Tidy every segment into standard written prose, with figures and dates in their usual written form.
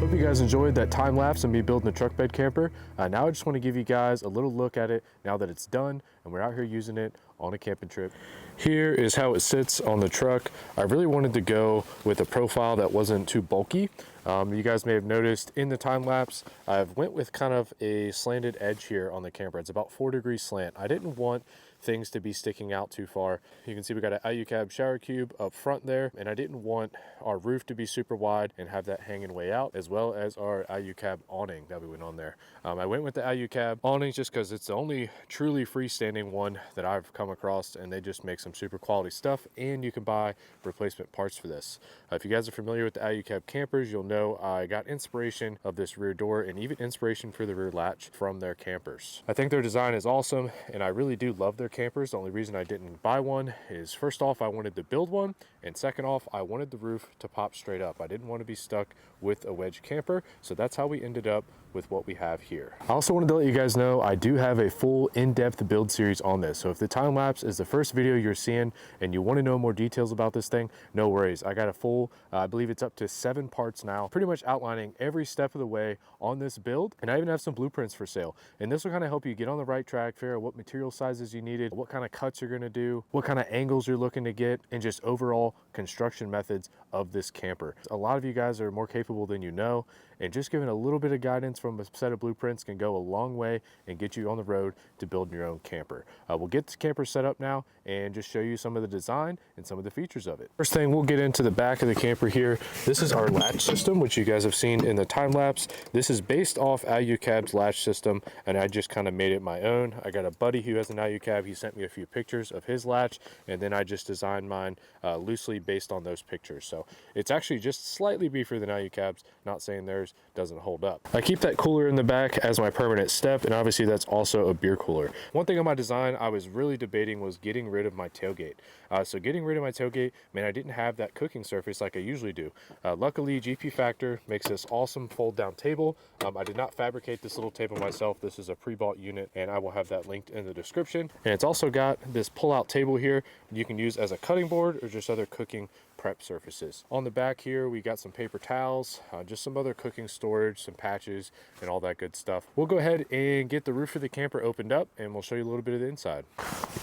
Hope you guys enjoyed that time lapse of me building a truck bed camper. Now I just want to give you guys a little look at it now that it's done and we're out here using it on a camping trip. Here is how it sits on the truck. I really wanted to go with a profile that wasn't too bulky. You guys may have noticed in the time lapse, I've went with kind of a slanted edge here on the camper. It's about 4-degree slant. I didn't want things to be sticking out too far. You can see we got an Alucab shower cube up front there, and I didn't want our roof to be super wide and have that hanging way out, as well as our Alucab awning that we went on there. I went with the Alucab awning just because it's the only truly freestanding one that I've come across, and they just make some super quality stuff, and you can buy replacement parts for this. If you guys are familiar with the Alucab campers, you'll know I got inspiration of this rear door and even inspiration for the rear latch from their campers. I think their design is awesome, and I really do love their campers. The only reason I didn't buy one is, first off, I wanted to build one, and second off, I wanted the roof to pop straight up. I didn't want to be stuck with a wedge camper, so that's how we ended up with what we have here. I also wanted to let you guys know I do have a full in-depth build series on this, so if the time lapse is the first video you're seeing and you want to know more details about this thing, no worries. I got a full, I believe it's up to 7 parts now, pretty much outlining every step of the way on this build, and I even have some blueprints for sale, and this will kind of help you get on the right track, figure out what material sizes you needed, what kind of cuts you're going to do, what kind of angles you're looking to get, and just overall construction methods of this camper. A lot of you guys are more capable than you know, and just giving a little bit of guidance from a set of blueprints can go a long way and get you on the road to building your own camper. We'll get the camper set up now and just show you some of the design and some of the features of it. First thing, we'll get into the back of the camper here. This is our latch system, which you guys have seen in the time lapse. This is based off Alucab's latch system, and I just kind of made it my own. I got a buddy who has an Alucab. He sent me a few pictures of his latch, and then I just designed mine loosely based on those pictures. So it's actually just slightly beefier than Alucab's, not saying theirs doesn't hold up. I keep that cooler in the back as my permanent step, and obviously that's also a beer cooler. One thing on my design I was really debating was getting rid of my tailgate. So getting rid of my tailgate, man, I didn't have that cooking surface like I usually do. Luckily, GP Factor makes this awesome fold down table. I did not fabricate this little table myself. This is a pre-bought unit, and I will have that linked in the description. And it's also got this pull-out table here you can use as a cutting board or just other cooking prep surfaces. On the back here, we got some paper towels, just some other cooking storage, some patches, and all that good stuff. We'll go ahead and get the roof of the camper opened up, and we'll show you a little bit of the inside.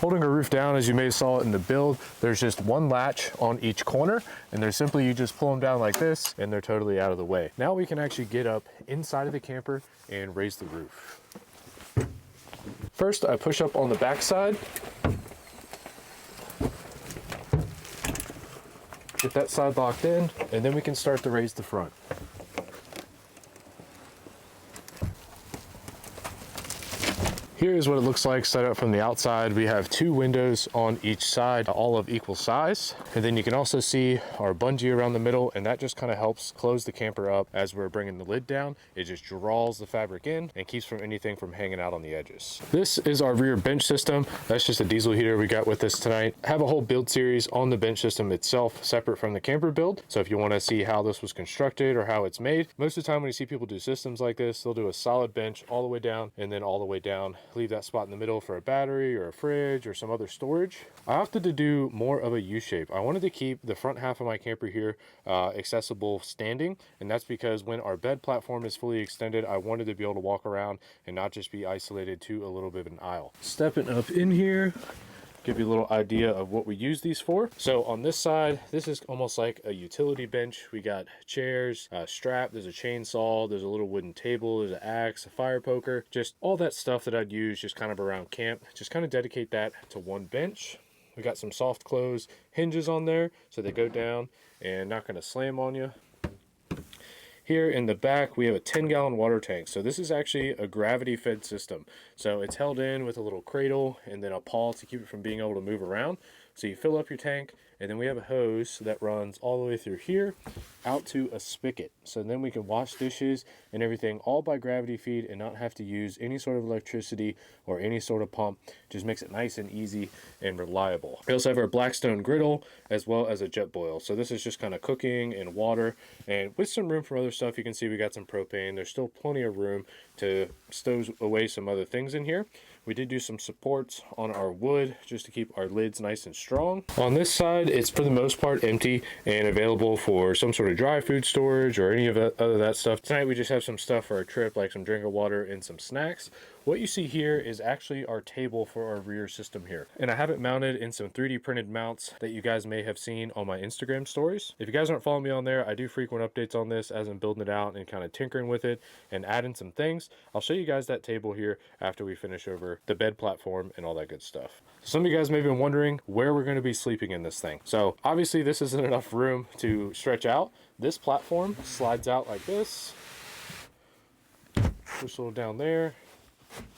Holding a roof down, as you may have saw it in the build, there's just one latch on each corner, and they're simply, you just pull them down like this, and they're totally out of the way. Now we can actually get up inside of the camper and raise the roof. First, I push up on the back side. Get that side locked in, and then we can start to raise the front. Here is what it looks like set up from the outside. We have 2 windows on each side, all of equal size. And then you can also see our bungee around the middle, and that just kind of helps close the camper up as we're bringing the lid down. It just draws the fabric in and keeps from anything from hanging out on the edges. This is our rear bench system. That's just a diesel heater we got with us tonight. I have a whole build series on the bench system itself, separate from the camper build. So if you want to see how this was constructed or how it's made, most of the time when you see people do systems like this, they'll do a solid bench all the way down and then all the way down. Leave that spot in the middle for a battery or a fridge or some other storage. I opted to do more of a U-shape. I wanted to keep the front half of my camper here accessible standing, and that's because when our bed platform is fully extended, I wanted to be able to walk around and not just be isolated to a little bit of an aisle. Stepping up in here, give you a little idea of what we use these for. So on this side, this is almost like a utility bench. We got chairs, a strap, there's a chainsaw, there's a little wooden table, there's an axe, a fire poker, just all that stuff that I'd use just kind of around camp. Just kind of dedicate that to one bench. We got some soft close hinges on there so they go down and not going to slam on you. Here in the back, we have a 10-gallon water tank. So this is actually a gravity-fed system. So it's held in with a little cradle and then a pawl to keep it from being able to move around. So you fill up your tank, and then we have a hose that runs all the way through here out to a spigot. So then we can wash dishes and everything all by gravity feed and not have to use any sort of electricity or any sort of pump. Just makes it nice and easy and reliable. We also have our Blackstone griddle as well as a jet boil. So this is just kind of cooking and water, and with some room for other stuff. You can see we got some propane. There's still plenty of room to stow away some other things in here. We did do some supports on our wood just to keep our lids nice and strong. On this side, it's for the most part empty and available for some sort of dry food storage or any of that, other that stuff. Tonight we just have some stuff for our trip, like some drink of water and some snacks. What you see here is actually our table for our rear system here. And I have it mounted in some 3D printed mounts that you guys may have seen on my Instagram stories. If you guys aren't following me on there, I do frequent updates on this as I'm building it out and kind of tinkering with it and adding some things. I'll show you guys that table here after we finish over the bed platform and all that good stuff. Some of you guys may have been wondering where we're going to be sleeping in this thing. So obviously this isn't enough room to stretch out. This platform slides out like this. Push a little down there.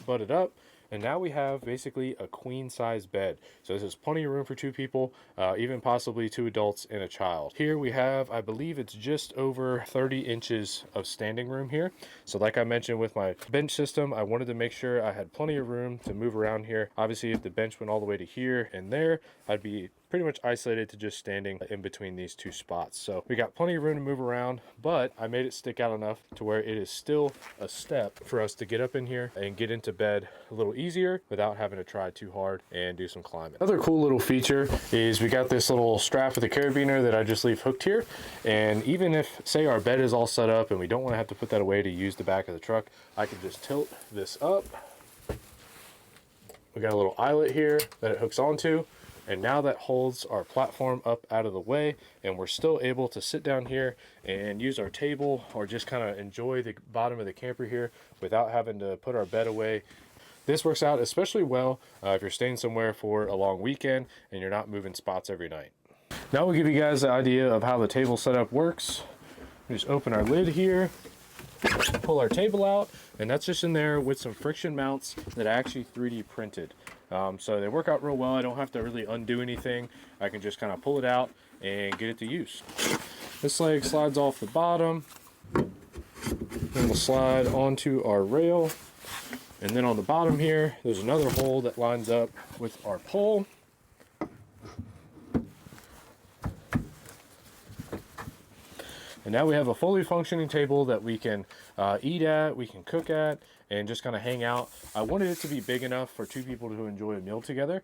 Butt it up, and now we have basically a queen size bed. So this is plenty of room for 2 people, even possibly 2 adults and a child. Here we have, I believe it's just over 30 inches of standing room here. So like I mentioned with my bench system, I wanted to make sure I had plenty of room to move around here. Obviously if the bench went all the way to here and there, I'd be pretty much isolated to just standing in between these 2 spots. So we got plenty of room to move around, but I made it stick out enough to where it is still a step for us to get up in here and get into bed a little easier without having to try too hard and do some climbing. Another cool little feature is we got this little strap with a carabiner that I just leave hooked here. And even if, say, our bed is all set up and we don't want to have to put that away to use the back of the truck, I can just tilt this up. We got a little eyelet here that it hooks onto. And now that holds our platform up out of the way, and we're still able to sit down here and use our table or just kind of enjoy the bottom of the camper here without having to put our bed away. This works out especially well if you're staying somewhere for a long weekend and you're not moving spots every night. Now we'll give you guys the idea of how the table setup works. We just open our lid here, pull our table out, and that's just in there with some friction mounts that I actually 3D printed. So they work out real well. I don't have to really undo anything. I can just kind of pull it out and get it to use. This leg slides off the bottom, then we'll slide onto our rail, and then on the bottom here there's another hole that lines up with our pole. And now we have a fully functioning table that we can eat at, we can cook at, and just kind of hang out. I wanted it to be big enough for 2 people to enjoy a meal together.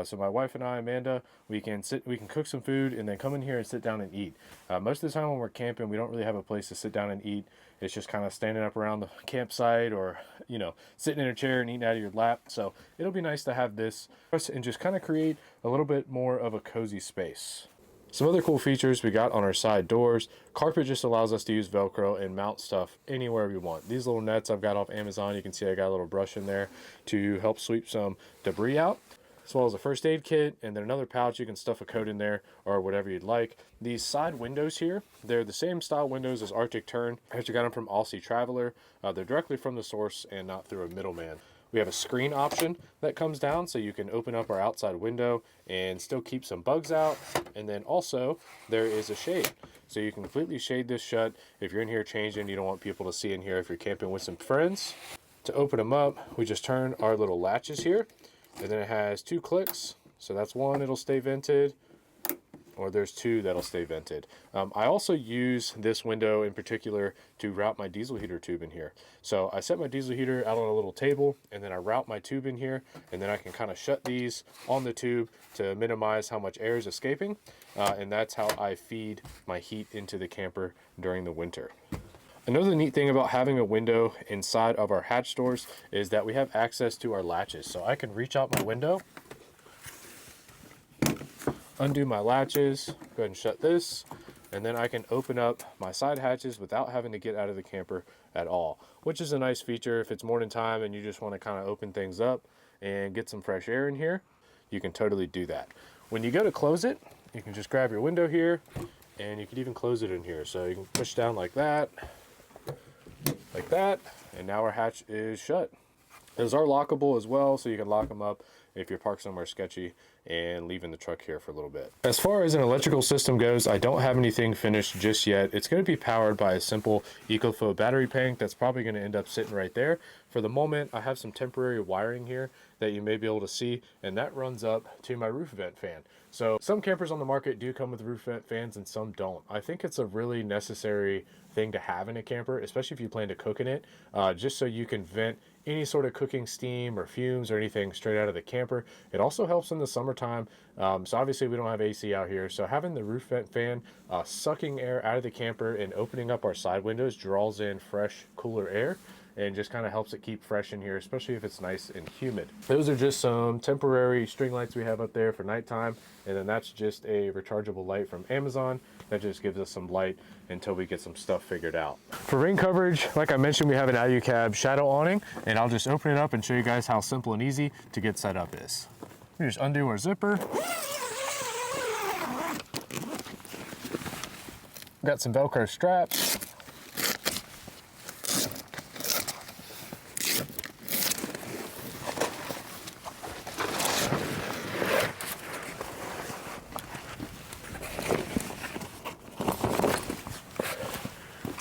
So my wife and I, Amanda, we can cook some food and then come in here and sit down and eat. Most of the time when we're camping, we don't really have a place to sit down and eat. It's just kind of standing up around the campsite or, you know, sitting in a chair and eating out of your lap. So it'll be nice to have this and just kind of create a little bit more of a cozy space. Some other cool features we got on our side doors. Carpet just allows us to use Velcro and mount stuff anywhere we want. These little nets I've got off Amazon, you can see I got a little brush in there to help sweep some debris out, as well as a first aid kit, and then another pouch you can stuff a coat in there or whatever you'd like. These side windows here, they're the same style windows as Artic Tern. I actually got them from Aussie Traveler. They're directly from the source and not through a middleman. We have a screen option that comes down so you can open up our outside window and still keep some bugs out. And then also there is a shade. So you can completely shade this shut if you're in here changing, you don't want people to see in here if you're camping with some friends. To open them up, we just turn our little latches here, and then it has 2 clicks. So that's 1, it'll stay vented, or there's 2 that'll stay vented. I also use this window in particular to route my diesel heater tube in here. So I set my diesel heater out on a little table, and then I route my tube in here, and then I can kind of shut these on the tube to minimize how much air is escaping. And that's how I feed my heat into the camper during the winter. Another neat thing about having a window inside of our hatch doors is that we have access to our latches. So I can reach out my window, undo my latches, go ahead and shut this, and then I can open up my side hatches without having to get out of the camper at all, which is a nice feature if it's morning time and you just want to kind of open things up and get some fresh air in here. You can totally do that. When you go to close it, you can just grab your window here, and you can even close it in here. So you can push down like that, and now our hatch is shut. Those are lockable as well, so you can lock them up if you're parked somewhere sketchy and leaving the truck here for a little bit. As far as an electrical system goes, I don't have anything finished just yet. It's going to be powered by a simple EcoFlow battery bank that's probably going to end up sitting right there. For the moment, I have some temporary wiring here that you may be able to see, and that runs up to my roof vent fan. So some campers on the market do come with roof vent fans and some don't. I think it's a really necessary thing to have in a camper, especially if you plan to cook in it, just so you can vent any sort of cooking steam or fumes or anything straight out of the camper. It also helps in the summertime. So obviously we don't have AC out here. So having the roof vent fan sucking air out of the camper and opening up our side windows draws in fresh, cooler air, and just kind of helps it keep fresh in here, especially if it's nice and humid. Those are just some temporary string lights we have up there for nighttime, and then that's just a rechargeable light from Amazon that just gives us some light until we get some stuff figured out. For rain coverage, like I mentioned, we have an Alucab shadow awning, and I'll just open it up and show you guys how simple and easy to get set up is. We just undo our zipper. Got some Velcro straps.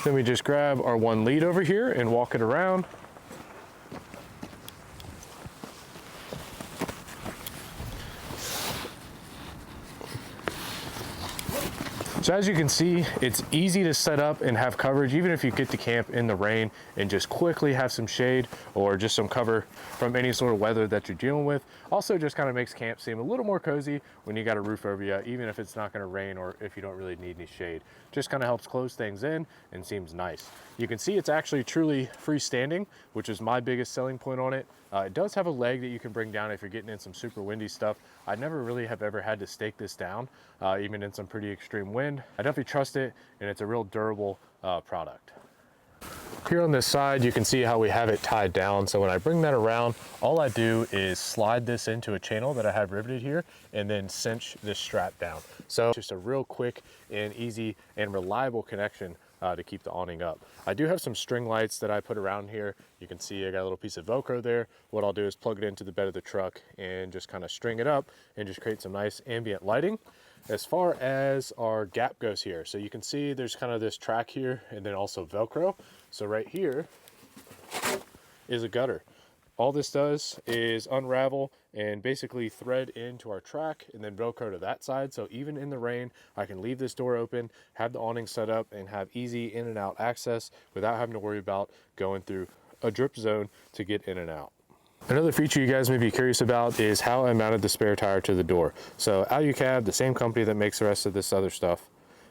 Then we just grab our one lead over here and walk it around. So as you can see, it's easy to set up and have coverage, even if you get to camp in the rain and just quickly have some shade or just some cover from any sort of weather that you're dealing with. Also just kind of makes camp seem a little more cozy when you got a roof over you, even if it's not going to rain or if you don't really need any shade. Just kind of helps close things in and seems nice. You can see it's actually truly freestanding, which is my biggest selling point on it. It does have a leg that you can bring down if you're getting in some super windy stuff. I never really have ever had to stake this down, even in some pretty extreme wind. I definitely trust it, and it's a real durable product. Here on this side, you can see how we have it tied down. So when I bring that around, all I do is slide this into a channel that I have riveted here and then cinch this strap down. So just a real quick and easy and reliable connection to keep the awning up. I do have some string lights that I put around here. You can see I got a little piece of Velcro there. What I'll do is plug it into the bed of the truck and just kind of string it up and just create some nice ambient lighting. As far as our gap goes here, so you can see there's kind of this track here and then also Velcro. So right here is a gutter. All this does is unravel and basically thread into our track and then Velcro to that side. So even in the rain, I can leave this door open, have the awning set up, and have easy in and out access without having to worry about going through a drip zone to get in and out. Another feature you guys may be curious about is how I mounted the spare tire to the door. So Alucab, the same company that makes the rest of this other stuff,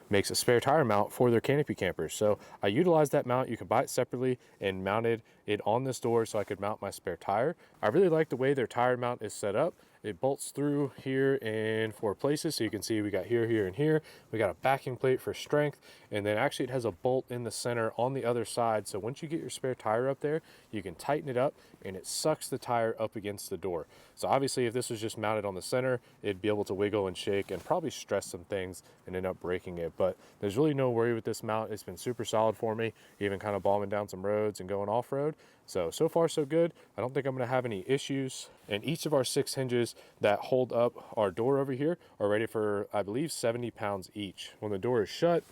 makes a spare tire mount for their canopy campers. So I utilized that mount. You can buy it separately and mounted it on this door so I could mount my spare tire. I really like the way their tire mount is set up. It bolts through here in 4 places. So you can see we got here, here, and here. We got a backing plate for strength. And then actually it has a bolt in the center on the other side. So once you get your spare tire up there, you can tighten it up and it sucks the tire up against the door. So obviously if this was just mounted on the center, it'd be able to wiggle and shake and probably stress some things and end up breaking it. But there's really no worry with this mount. It's been super solid for me, even kind of bombing down some roads and going off-road. So far so good. I don't think I'm gonna have any issues. And each of our 6 hinges that hold up our door over here are rated for, I believe, 70 pounds each. When the door is shut,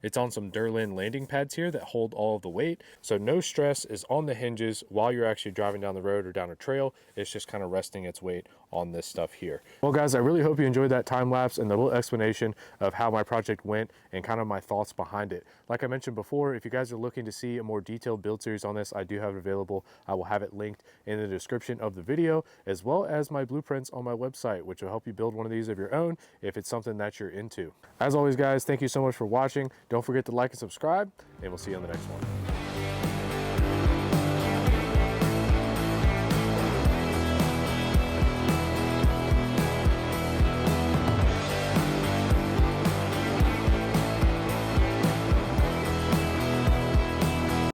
it's on some Durlin landing pads here that hold all of the weight. So no stress is on the hinges while you're actually driving down the road or down a trail. It's just kind of resting its weight on this stuff here. Well guys, I really hope you enjoyed that time lapse and the little explanation of how my project went and kind of my thoughts behind it. Like I mentioned before, if you guys are looking to see a more detailed build series on this, I do have it available. I will have it linked in the description of the video, as well as my blueprints on my website, which will help you build one of these of your own if it's something that you're into. As always guys, thank you so much for watching. Don't forget to like and subscribe, and we'll see you on the next one.